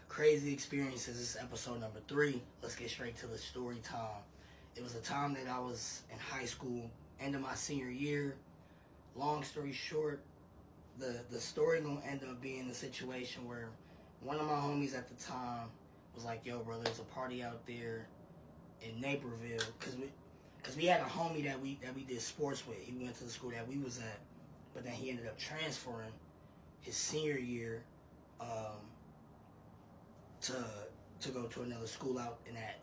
Crazy experiences. This is episode number 3. Let's get straight to the story time. It was a time that I was in high school, end of my senior year. Long story short, the story gonna end up being a situation where one of my homies at the time was like, "Yo, bro, there's a party out there in Naperville," cause we had a homie that we did sports with. He went to the school that we was at, but then he ended up transferring his senior year. To go to another school out in that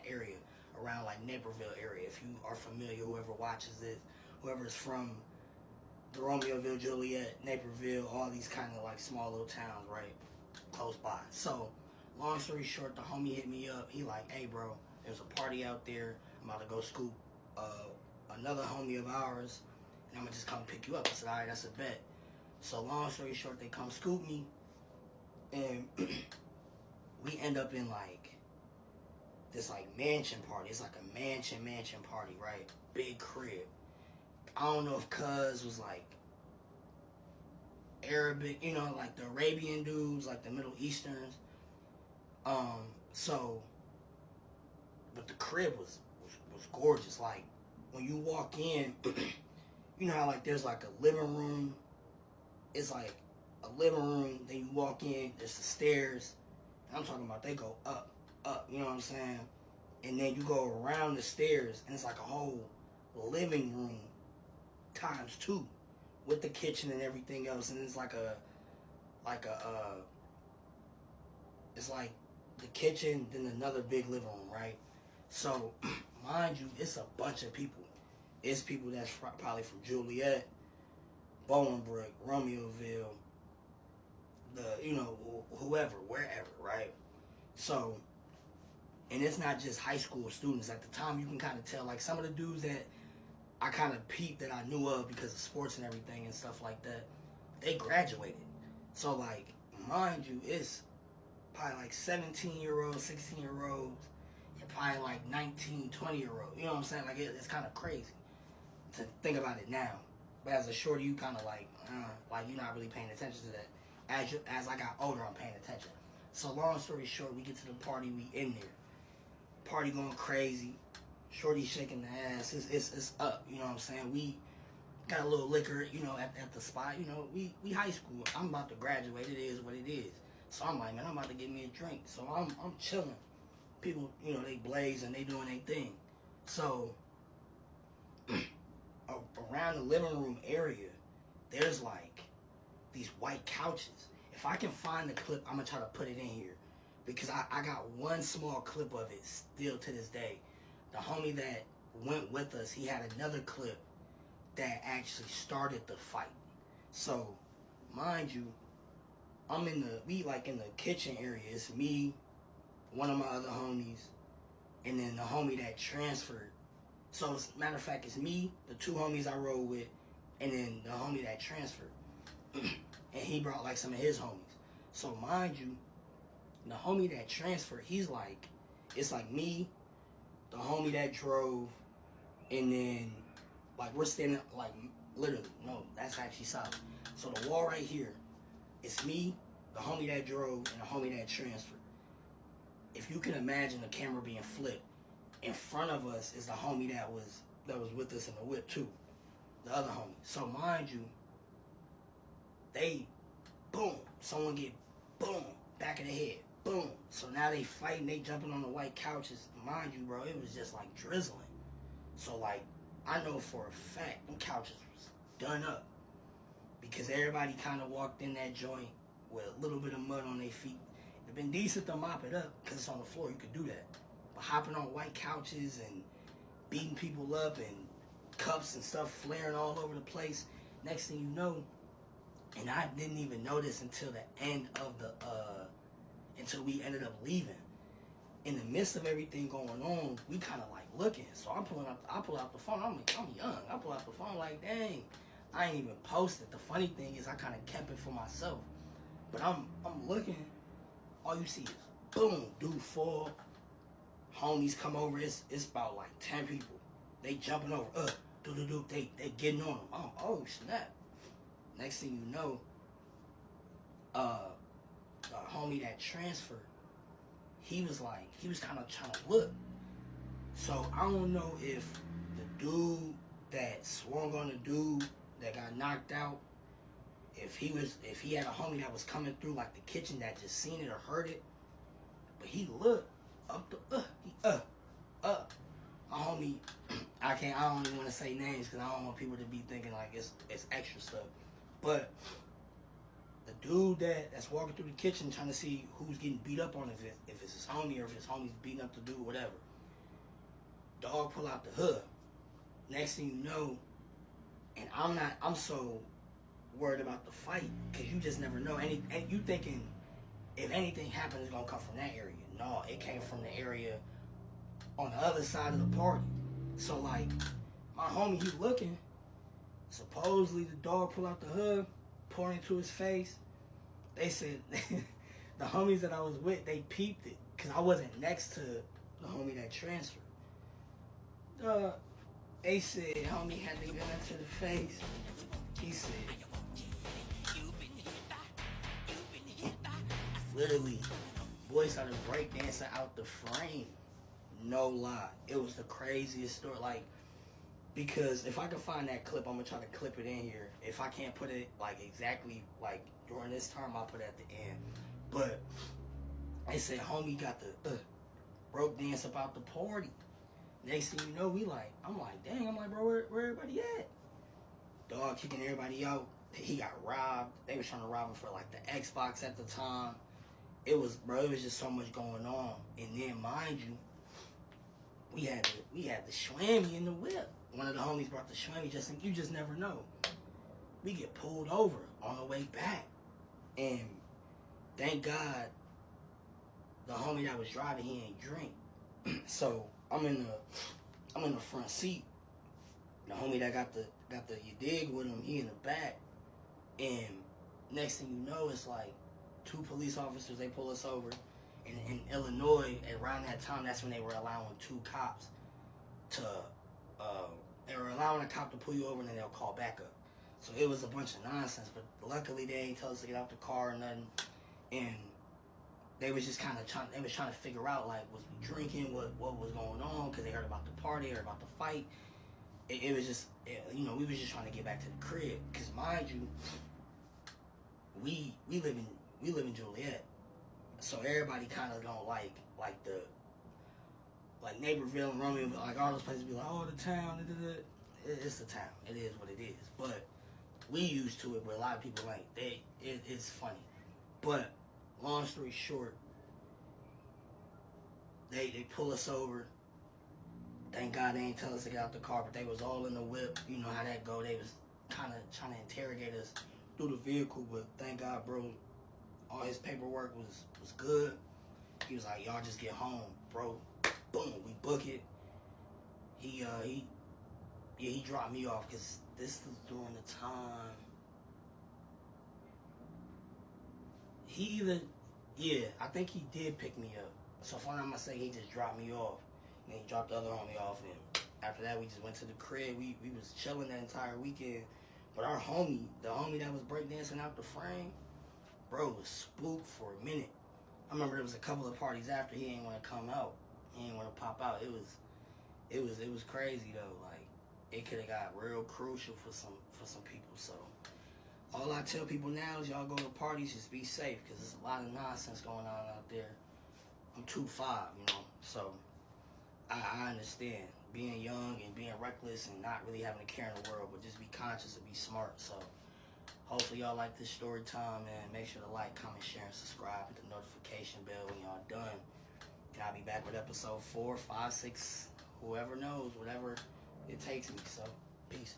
area around like Naperville area. If you are familiar, whoever watches this, whoever is from the Romeoville, Juliet, Naperville, all these kind of like small little towns, right, close by. So, long story short, the homie hit me up. He like, "Hey, bro, there's a party out there. I'm about to go scoop another homie of ours, and I'm gonna just come pick you up." I said, "All right, that's a bet." So, long story short, they come scoop me, and we end up in like this like mansion party. It's like a mansion party, right? Big crib. I don't know if cuz was like Arabic, like the Arabian dudes, like the Middle Easterns. So but the crib was gorgeous. Like when you walk in, you know how like there's like a living room. It's like a living room, then you walk in, there's the stairs. I'm talking about they go up, you know what I'm saying? And then you go around the stairs, and it's like a whole living room times 2 with the kitchen and everything else. And it's it's like the kitchen, then another big living room, right? So, mind you, it's a bunch of people. It's people that's probably from Juliet, Bolingbrook, Romeoville, whoever, wherever, right? So, and it's not just high school students. At the time, you can kind of tell, like, some of the dudes that I kind of peeped that I knew of because of sports and everything and stuff like that, they graduated. So, like, mind you, it's probably like 17-year-olds, 16-year-olds, and probably like 19, 20-year-olds. You know what I'm saying? Like, it's kind of crazy to think about it now. But as a shorty, you kind of like you're not really paying attention to that. As I got older, I'm paying attention. So long story short, we get to the party, we in there. Party going crazy. Shorty shaking the ass. It's up, you know what I'm saying? We got a little liquor, at the spot. We high school. I'm about to graduate. It is what it is. So I'm like, man, I'm about to get me a drink. So I'm chilling. People, they blaze and they doing their thing. So around the living room area, there's like these white couches. If I can find the clip, I'm gonna try to put it in here because I got one small clip of it still to this day. The homie that went with us, he had another clip that actually started the fight. So, mind you, we like in the kitchen area. It's me, one of my other homies, and then the homie that transferred. So, as a matter of fact, it's me, the 2 homies I rode with, and then the homie that transferred. And he brought like some of his homies. So mind you, the homie that transferred, it's like me, the homie that drove, and then like we're standing like literally, no, that's actually solid. So the wall right here, it's me, the homie that drove, and the homie that transferred. If you can imagine the camera being flipped, in front of us is the homie that was with us in the whip too, the other homie. So mind you, they, boom, someone get, boom, back of the head, boom. So now they fighting, they jumping on the white couches. Mind you, bro, it was just like drizzling. So like, I know for a fact them couches was done up because everybody kind of walked in that joint with a little bit of mud on their feet. It'd been decent to mop it up because it's on the floor, you could do that. But hopping on white couches and beating people up and cups and stuff flaring all over the place, next thing you know, and I didn't even notice until the end of until we ended up leaving. In the midst of everything going on, we kind of like looking. So I pull out the phone. I'm young. I pull out the phone like, dang, I ain't even posted. The funny thing is I kind of kept it for myself. But I'm looking. All you see is boom, dude fall. Homies come over. It's about like 10 people. They jumping over. They getting on them. Oh snap. Next thing you know, homie that transferred, he was kind of trying to look. So I don't know if the dude that swung on the dude that got knocked out, if he had a homie that was coming through like the kitchen that just seen it or heard it, but he looked up the my homie. I don't even want to say names because I don't want people to be thinking like it's extra stuff. But the dude that's walking through the kitchen trying to see who's getting beat up on, if it's his homie or if his homie's beating up the dude, whatever. Dog pull out the hood. Next thing you know, and I'm so worried about the fight because you just never know. And you thinking if anything happens, it's gonna come from that area. No, it came from the area on the other side of the party. So like, my homie, he looking. Supposedly the dog pull out the hood, pour into his face. They said the homies that I was with, they peeped it because I wasn't next to the homie that transferred. They said homie had the gun to the face. He said, literally, boy started breakdancing out the frame. No lie. It was the craziest story. Like, because if I can find that clip, I'm going to try to clip it in here. If I can't put it, like, exactly, like, during this time, I'll put it at the end. But they said homie got the broke dance about the party. Next thing you know, I'm like, dang, bro, where everybody at? Dog kicking everybody out. He got robbed. They was trying to rob him for, like, the Xbox at the time. It was just so much going on. And then, mind you, we had the Schwammy in the whip. One of the homies brought the Schwammy. You just never know. We get pulled over on the way back, and thank God, the homie that was driving, he ain't drink. So I'm in the front seat. The homie that got the you dig with him, he in the back, and next thing you know, it's like 2 police officers. They pull us over. In Illinois, around that time, that's when they were allowing 2 cops to, they were allowing a cop to pull you over and then they'll call back up. So it was a bunch of nonsense, but luckily they ain't tell us to get out the car or nothing. And they was just kind of trying to figure out, like, was we drinking, what was going on, because they heard about the party, heard about the fight. It was just, we was just trying to get back to the crib. Because mind you, we live in Joliet. So everybody kind of don't like Naperville and Romeo, like all those places be like, oh, the town, it's the town. It is what it is. But we used to it, but a lot of people ain't. It's funny. But long story short, they pull us over. Thank God they ain't tell us to get out the car, but they was all in the whip. You know how that go. They was kind of trying to interrogate us through the vehicle, but thank God, bro, all his paperwork was good. He was like, y'all just get home, bro. Boom, we book it. He dropped me off because this was during the time. I think he did pick me up. So if I'm not mistaken, he just dropped me off. And he dropped the other homie off. And after that, we just went to the crib. We was chilling that entire weekend. But our homie, the homie that was breakdancing out the frame, bro, was spooked for a minute. I remember there was a couple of parties after he didn't want to come out. He didn't want to pop out. It was crazy though. Like, it could have got real crucial for some people. So all I tell people now is y'all go to parties, just be safe, because there's a lot of nonsense going on out there. I'm 2'5", so I understand being young and being reckless and not really having a care in the world, but just be conscious and be smart. So hopefully y'all like this story time, man. Make sure to like, comment, share, and subscribe. Hit the notification bell when y'all done. And I'll be back with episode 4, 5, 6, whoever knows, whatever it takes me. So, peace.